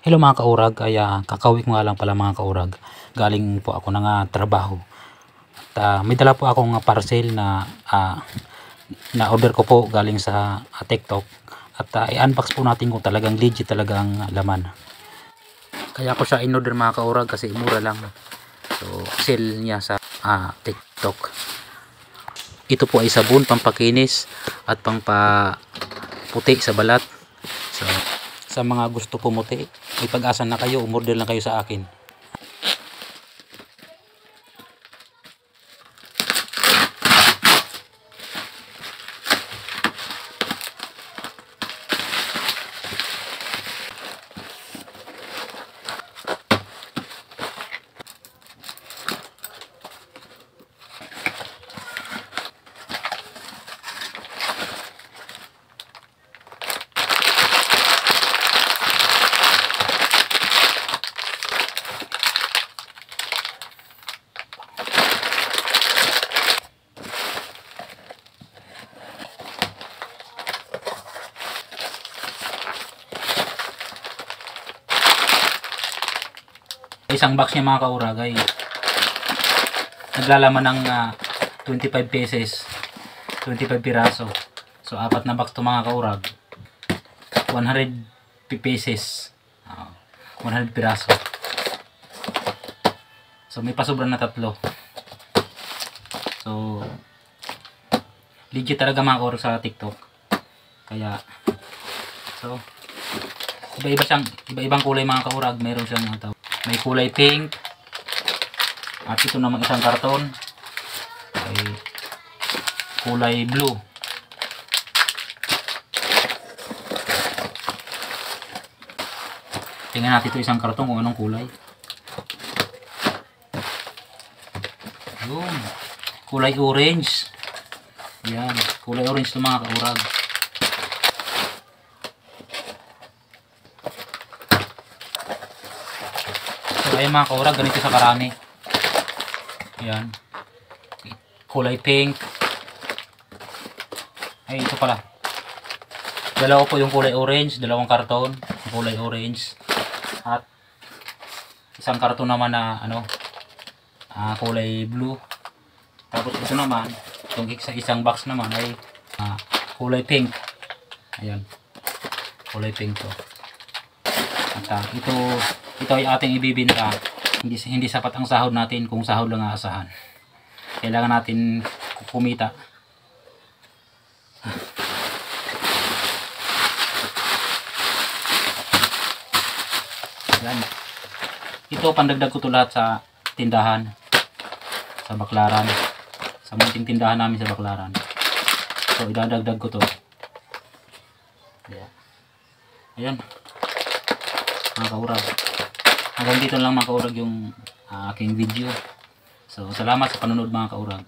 Hello mga kaurag, ay kakauwi ko nga lang pala mga kaurag. Galing po ako ng trabaho. At may dala po akong parcel na order ko po galing sa TikTok. At i-unbox po natin kung talagang legit talagang laman. Kaya ko siya in-order mga kaurag kasi mura lang. So sale niya sa TikTok. Ito po ay sabon, pampakinis at pampaputi sa balat. So sa mga gusto pumuti, may pag-asa na kayo, umorder lang kayo sa akin. Isang box niya mga kaurag ay naglalaman ng 25 pieces, 25 piraso. So apat na box to mga kaurag, 100 pieces, 100 piraso. So may pasobra na tatlo. So legit talaga mga kaurag sa TikTok. Kaya so iba-ibang kulay mga kaurag. Meron siyang may kulay pink, at ito naman isang karton ay kulay blue. Tingnan natin ito isang karton kung anong kulay. Yun, kulay orange. Yan, kulay orange ito mga kaurag. Ayan mga kaurag, ganito sa karami. Ayan, kulay pink. Ay, ito pala, dalawa po yung kulay orange, dalawang karton kulay orange, at isang karton naman na kulay blue. Tapos ito naman, itong isang box naman ay kulay pink. Ayan, kulay pink to. At ito ay ating ibibinta. Hindi sapat ang sahod natin kung sahod lang aasahan. Kailangan natin kumita. Yan. Ito pandagdag ko to lahat sa tindahan, sa Baklaran, sa munting tindahan namin sa Baklaran. So idadagdag ko to. Ayan mga kaurag, hanggang dito lang mga kaurag yung aking video. So salamat sa panonood mga kaurag.